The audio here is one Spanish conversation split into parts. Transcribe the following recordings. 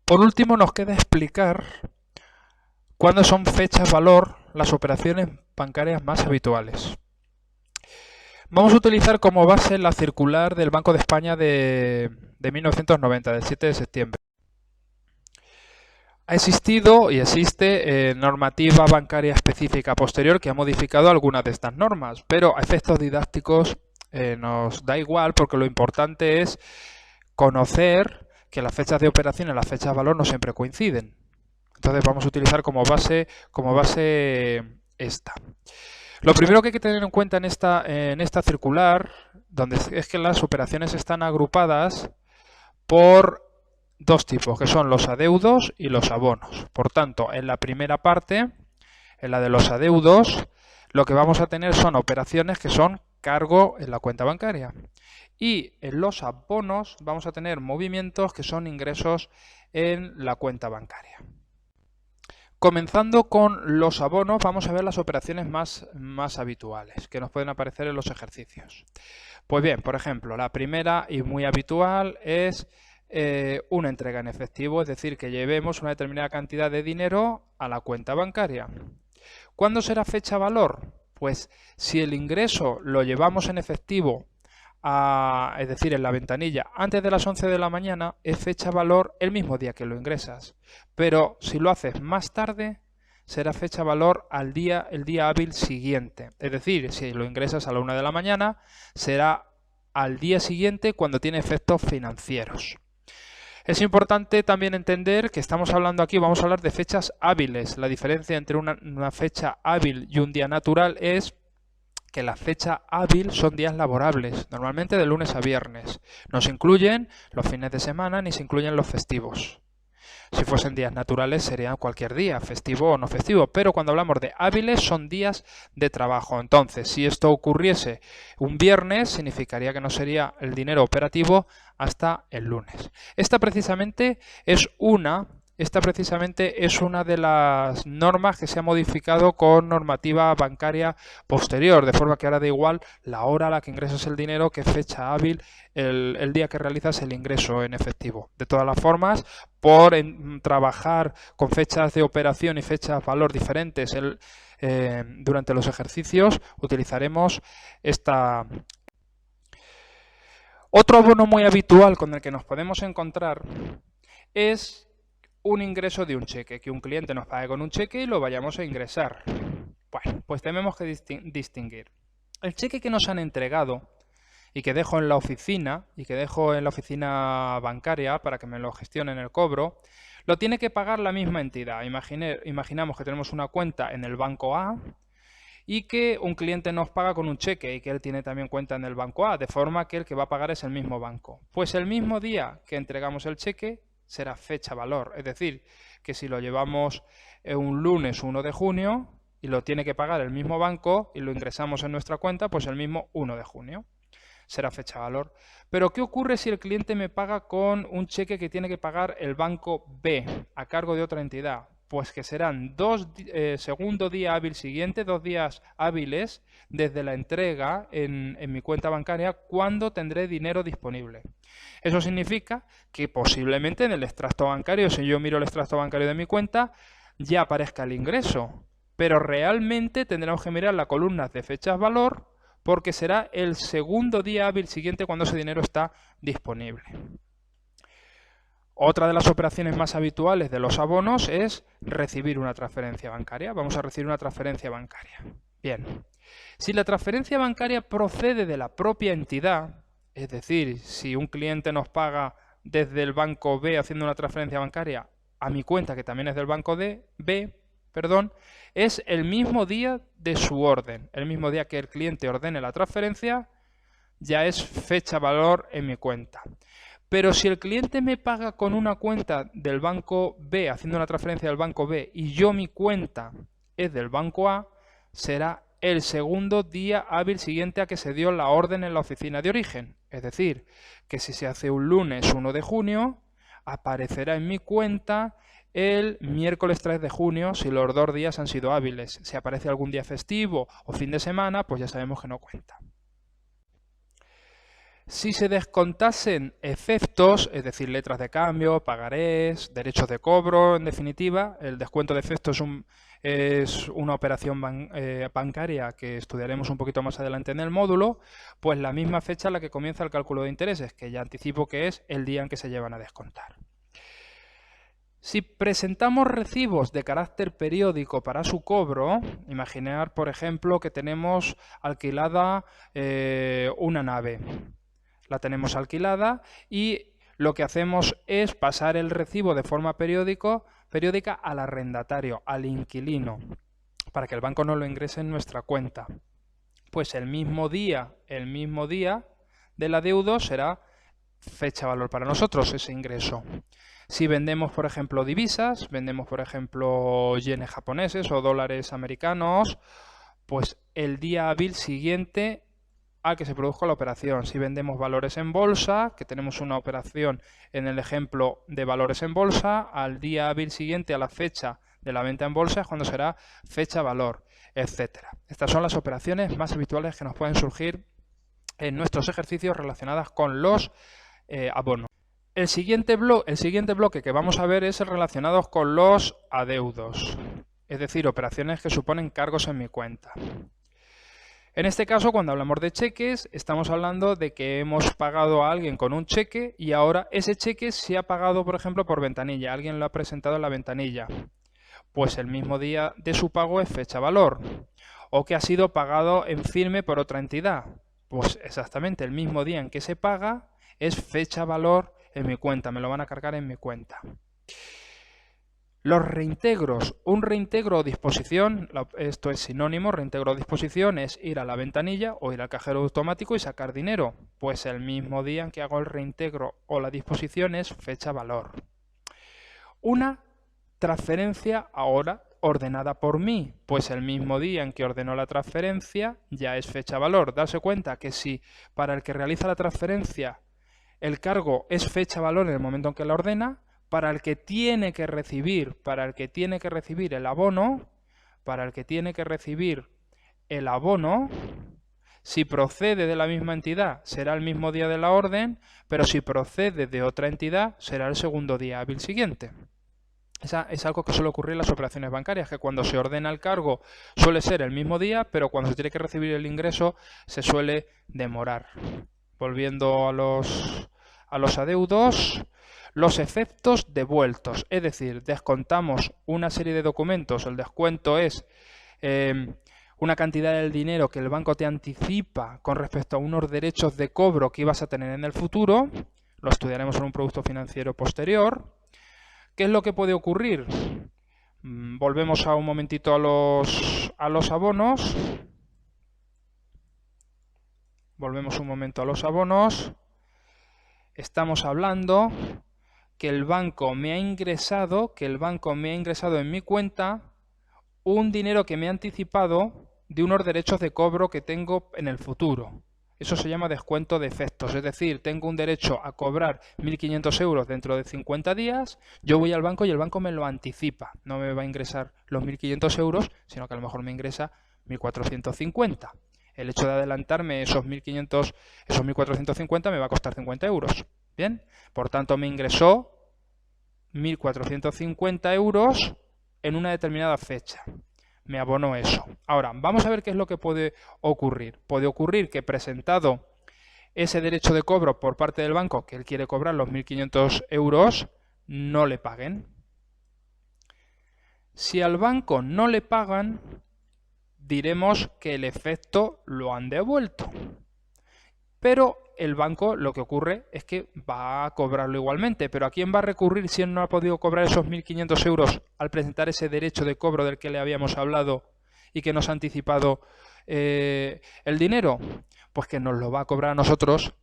Por último, nos queda explicar cuándo son fechas valor las operaciones bancarias más habituales. Vamos a utilizar como base la circular del Banco de España de 1990, del 7 de septiembre. Ha existido y existe normativa bancaria específica posterior que ha modificado algunas de estas normas, pero a efectos didácticos nos da igual porque lo importante es conocer que las fechas de operación y las fechas de valor no siempre coinciden. Entonces vamos a utilizar como base esta. Lo primero que hay que tener en cuenta en esta circular donde es que las operaciones están agrupadas por dos tipos, que son los adeudos y los abonos. Por tanto, en la primera parte, en la de los adeudos, lo que vamos a tener son operaciones que son cargo en la cuenta bancaria. Y en los abonos vamos a tener movimientos que son ingresos en la cuenta bancaria. Comenzando con los abonos, vamos a ver las operaciones más habituales que nos pueden aparecer en los ejercicios. Pues bien, por ejemplo, la primera y muy habitual es una entrega en efectivo, es decir, que llevemos una determinada cantidad de dinero a la cuenta bancaria. ¿Cuándo será fecha valor? Pues si el ingreso lo llevamos en efectivo, es decir, en la ventanilla, antes de las 11 de la mañana, es fecha valor el mismo día que lo ingresas. Pero si lo haces más tarde, será fecha valor el día hábil siguiente. Es decir, si lo ingresas a la 1 de la mañana, será al día siguiente cuando tiene efectos financieros. Es importante también entender que estamos hablando aquí, vamos a hablar de fechas hábiles. La diferencia entre una fecha hábil y un día natural es que la fecha hábil son días laborables, normalmente de lunes a viernes. No se incluyen los fines de semana ni se incluyen los festivos. Si fuesen días naturales sería cualquier día, festivo o no festivo, pero cuando hablamos de hábiles son días de trabajo. Entonces, si esto ocurriese un viernes, significaría que no sería el dinero operativo hasta el lunes. Esta precisamente es una de las normas que se ha modificado con normativa bancaria posterior, de forma que ahora da igual la hora a la que ingresas el dinero que fecha hábil el día que realizas el ingreso en efectivo. De todas las formas, por trabajar con fechas de operación y fechas valor diferentes durante los ejercicios, utilizaremos esta. Otro abono muy habitual con el que nos podemos encontrar es un ingreso de un cheque, que un cliente nos pague con un cheque y lo vayamos a ingresar. Bueno, pues tenemos que distinguir. El cheque que nos han entregado y que dejo en la oficina, bancaria para que me lo gestionen el cobro, lo tiene que pagar la misma entidad. Imaginamos que tenemos una cuenta en el banco A y que un cliente nos paga con un cheque y que él tiene también cuenta en el banco A, de forma que el que va a pagar es el mismo banco. Pues el mismo día que entregamos el cheque será fecha valor, es decir, que si lo llevamos un lunes 1 de junio y lo tiene que pagar el mismo banco y lo ingresamos en nuestra cuenta, pues el mismo 1 de junio será fecha valor. Pero ¿qué ocurre si el cliente me paga con un cheque que tiene que pagar el banco B a cargo de otra entidad? Pues que serán segundo día hábil siguiente, 2 días hábiles desde la entrega en mi cuenta bancaria cuando tendré dinero disponible. Eso significa que posiblemente en el extracto bancario, si yo miro el extracto bancario de mi cuenta, ya aparezca el ingreso. Pero realmente tendremos que mirar la columna de fechas valor porque será el segundo día hábil siguiente cuando ese dinero está disponible. Otra de las operaciones más habituales de los abonos es recibir una transferencia bancaria. Vamos a recibir una transferencia bancaria. Bien, si la transferencia bancaria procede de la propia entidad, es decir, si un cliente nos paga desde el banco B haciendo una transferencia bancaria a mi cuenta, que también es del banco B, es el mismo día de su orden. El mismo día que el cliente ordene la transferencia, ya es fecha valor en mi cuenta. Pero si el cliente me paga con una cuenta del banco B, haciendo una transferencia del banco B, y yo mi cuenta es del banco A, será el segundo día hábil siguiente a que se dio la orden en la oficina de origen. Es decir, que si se hace un lunes 1 de junio, aparecerá en mi cuenta el miércoles 3 de junio si los 2 días han sido hábiles. Si aparece algún día festivo o fin de semana, pues ya sabemos que no cuenta. Si se descontasen efectos, es decir, letras de cambio, pagarés, derechos de cobro, en definitiva, el descuento de efectos es una operación bancaria que estudiaremos un poquito más adelante en el módulo, pues la misma fecha en la que comienza el cálculo de intereses, que ya anticipo que es el día en que se llevan a descontar. Si presentamos recibos de carácter periódico para su cobro, imaginar, por ejemplo, que tenemos alquilada una nave. La tenemos alquilada y lo que hacemos es pasar el recibo de forma periódica al arrendatario, al inquilino, para que el banco no lo ingrese en nuestra cuenta. Pues el mismo día del adeudo será fecha valor para nosotros ese ingreso. Si vendemos, por ejemplo, divisas, vendemos, por ejemplo, yenes japoneses o dólares americanos, pues el día hábil siguiente al que se produjo la operación. Si vendemos valores en bolsa, que tenemos una operación en el ejemplo de valores en bolsa, al día hábil siguiente a la fecha de la venta en bolsa es cuando será fecha valor, etcétera. Estas son las operaciones más habituales que nos pueden surgir en nuestros ejercicios relacionadas con los abonos. El siguiente bloque que vamos a ver es el relacionado con los adeudos, es decir, operaciones que suponen cargos en mi cuenta. En este caso, cuando hablamos de cheques, estamos hablando de que hemos pagado a alguien con un cheque y ahora ese cheque se ha pagado, por ejemplo, por ventanilla. Alguien lo ha presentado en la ventanilla. Pues el mismo día de su pago es fecha valor. O que ha sido pagado en firme por otra entidad. Pues exactamente el mismo día en que se paga es fecha valor en mi cuenta. Me lo van a cargar en mi cuenta. Los reintegros, un reintegro o disposición, esto es sinónimo, reintegro o disposición es ir a la ventanilla o ir al cajero automático y sacar dinero. Pues el mismo día en que hago el reintegro o la disposición es fecha valor. Una transferencia ahora ordenada por mí, pues el mismo día en que ordeno la transferencia ya es fecha valor. Darse cuenta que si para el que realiza la transferencia el cargo es fecha valor en el momento en que la ordena, para el que tiene que recibir el abono, si procede de la misma entidad será el mismo día de la orden, pero si procede de otra entidad será el segundo día hábil siguiente. Es algo que suele ocurrir en las operaciones bancarias, que cuando se ordena el cargo suele ser el mismo día, pero cuando se tiene que recibir el ingreso se suele demorar. Volviendo a los adeudos, los efectos devueltos, es decir, descontamos una serie de documentos, el descuento es una cantidad del dinero que el banco te anticipa con respecto a unos derechos de cobro que ibas a tener en el futuro, lo estudiaremos en un producto financiero posterior. ¿Qué es lo que puede ocurrir? Volvemos a un momentito a los abonos. Volvemos un momento a los abonos. Estamos hablando que el banco me ha ingresado en mi cuenta un dinero que me ha anticipado de unos derechos de cobro que tengo en el futuro. Eso se llama descuento de efectos, es decir, tengo un derecho a cobrar 1.500 euros dentro de 50 días, yo voy al banco y el banco me lo anticipa. No me va a ingresar los 1.500 euros, sino que a lo mejor me ingresa 1.450. El hecho de adelantarme esos 1.450 me va a costar 50 euros. ¿Bien? Por tanto, me ingresó 1.450 euros en una determinada fecha. Me abonó eso. Ahora, vamos a ver qué es lo que puede ocurrir. Puede ocurrir que presentado ese derecho de cobro por parte del banco, que él quiere cobrar los 1.500 euros, no le paguen. Si al banco no le pagan, diremos que el efecto lo han devuelto. Pero el banco lo que ocurre es que va a cobrarlo igualmente. ¿Pero a quién va a recurrir si él no ha podido cobrar esos 1.500 euros al presentar ese derecho de cobro del que le habíamos hablado y que nos ha anticipado el dinero? Pues que nos lo va a cobrar a nosotros,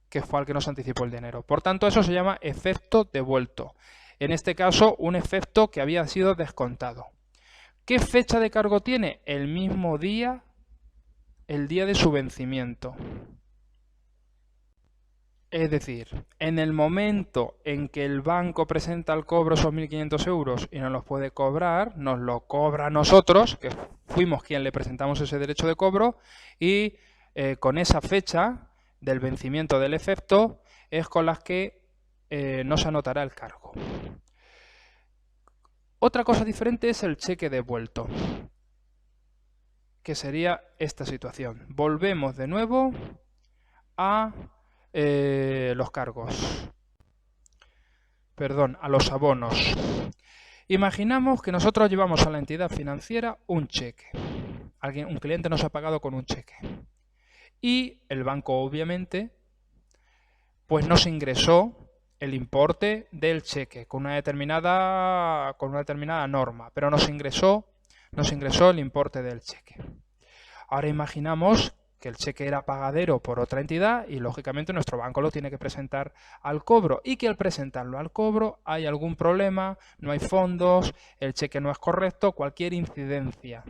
que fue al que nos anticipó el dinero. Por tanto, eso se llama efecto devuelto. En este caso, un efecto que había sido descontado. ¿Qué fecha de cargo tiene? El mismo día, el día de su vencimiento. Es decir, en el momento en que el banco presenta al cobro esos 1.500 euros y no los puede cobrar, nos lo cobra a nosotros, que fuimos quien le presentamos ese derecho de cobro, y con esa fecha del vencimiento del efecto es con las que no se anotará el cargo. Otra cosa diferente es el cheque devuelto, que sería esta situación. Volvemos de nuevo a los cargos. Perdón, a los abonos. Imaginamos que nosotros llevamos a la entidad financiera un cheque. Un cliente nos ha pagado con un cheque. Y el banco, obviamente, pues nos ingresó el importe del cheque con una determinada norma, pero nos ingresó el importe del cheque. Ahora imaginamos que el cheque era pagadero por otra entidad y lógicamente nuestro banco lo tiene que presentar al cobro, y que al presentarlo al cobro hay algún problema, no hay fondos, el cheque no es correcto, cualquier incidencia,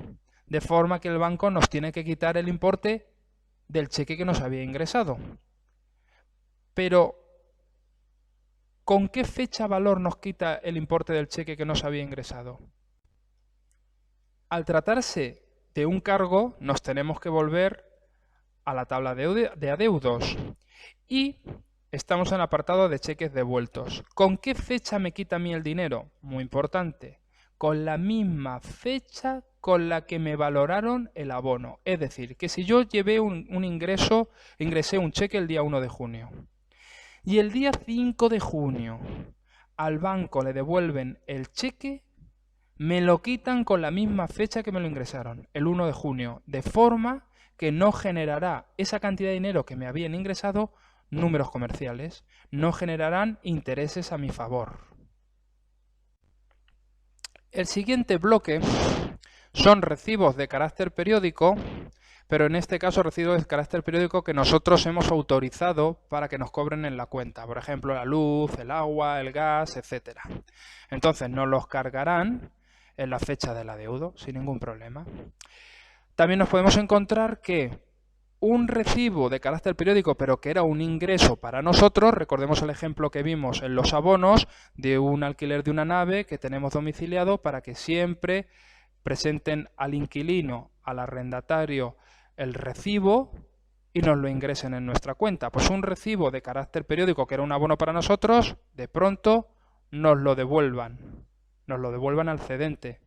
de forma que el banco nos tiene que quitar el importe del cheque que nos había ingresado. Pero ¿con qué fecha valor nos quita el importe del cheque que nos había ingresado? Al tratarse de un cargo, nos tenemos que volver a la tabla de adeudos y estamos en el apartado de cheques devueltos. ¿Con qué fecha me quita a mí el dinero? Muy importante, con la misma fecha con la que me valoraron el abono. Es decir, que si yo llevé ingresé un cheque el día 1 de junio y el día 5 de junio al banco le devuelven el cheque, me lo quitan con la misma fecha que me lo ingresaron, el 1 de junio, de forma que no generará esa cantidad de dinero que me habían ingresado números comerciales, no generarán intereses a mi favor. El siguiente bloque son recibos de carácter periódico, pero en este caso recibos de carácter periódico que nosotros hemos autorizado para que nos cobren en la cuenta, por ejemplo la luz, el agua, el gas, etc. Entonces nos los cargarán en la fecha del adeudo sin ningún problema. También nos podemos encontrar que un recibo de carácter periódico, pero que era un ingreso para nosotros, recordemos el ejemplo que vimos en los abonos de un alquiler de una nave que tenemos domiciliado, para que siempre presenten al inquilino, al arrendatario, el recibo y nos lo ingresen en nuestra cuenta. Pues un recibo de carácter periódico que era un abono para nosotros, de pronto nos lo devuelvan al cedente,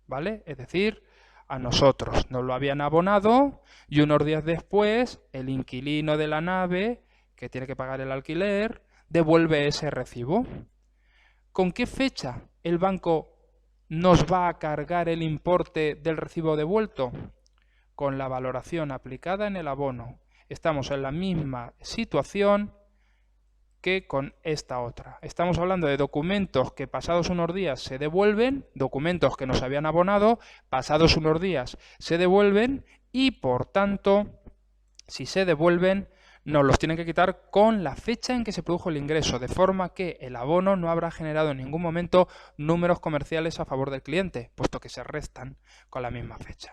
¿vale? Es decir, a nosotros nos lo habían abonado y unos días después el inquilino de la nave, que tiene que pagar el alquiler, devuelve ese recibo. ¿Con qué fecha el banco nos va a cargar el importe del recibo devuelto? Con la valoración aplicada en el abono. Estamos en la misma situación que con esta otra. Estamos hablando de documentos que pasados unos días se devuelven, documentos que nos habían abonado, pasados unos días se devuelven y por tanto, si se devuelven, nos los tienen que quitar con la fecha en que se produjo el ingreso, de forma que el abono no habrá generado en ningún momento números comerciales a favor del cliente, puesto que se restan con la misma fecha.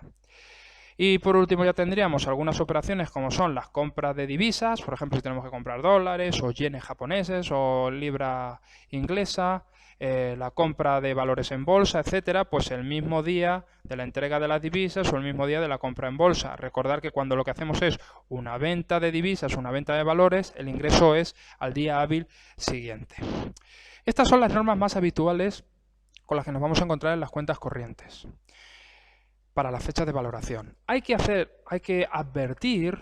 Y por último ya tendríamos algunas operaciones como son las compras de divisas, por ejemplo si tenemos que comprar dólares o yenes japoneses o libra inglesa, la compra de valores en bolsa, etcétera, pues el mismo día de la entrega de las divisas o el mismo día de la compra en bolsa. Recordar que cuando lo que hacemos es una venta de divisas, una venta de valores, el ingreso es al día hábil siguiente. Estas son las normas más habituales con las que nos vamos a encontrar en las cuentas corrientes para las fechas de valoración. Hay que advertir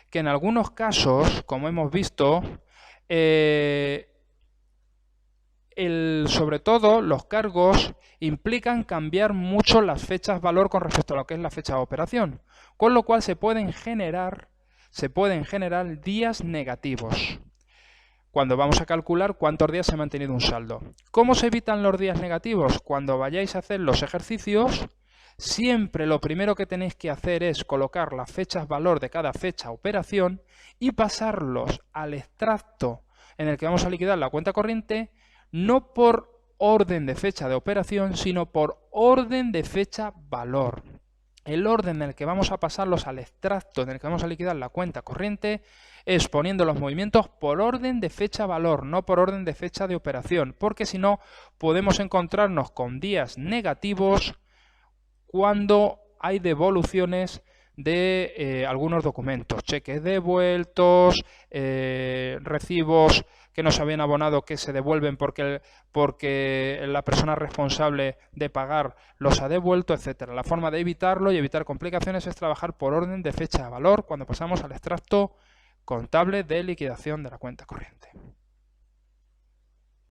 que en algunos casos, como hemos visto, sobre todo los cargos implican cambiar mucho las fechas valor con respecto a lo que es la fecha de operación, con lo cual se pueden generar días negativos cuando vamos a calcular cuántos días se ha mantenido un saldo. ¿Cómo se evitan los días negativos? Cuando vayáis a hacer los ejercicios, siempre lo primero que tenéis que hacer es colocar las fechas valor de cada fecha operación y pasarlos al extracto en el que vamos a liquidar la cuenta corriente, no por orden de fecha de operación, sino por orden de fecha valor. El orden en el que vamos a pasarlos al extracto en el que vamos a liquidar la cuenta corriente es poniendo los movimientos por orden de fecha valor, no por orden de fecha de operación, porque si no podemos encontrarnos con días negativos cuando hay devoluciones de algunos documentos, cheques devueltos, recibos que no se habían abonado que se devuelven porque la persona responsable de pagar los ha devuelto, etcétera. La forma de evitarlo y evitar complicaciones es trabajar por orden de fecha a valor cuando pasamos al extracto contable de liquidación de la cuenta corriente.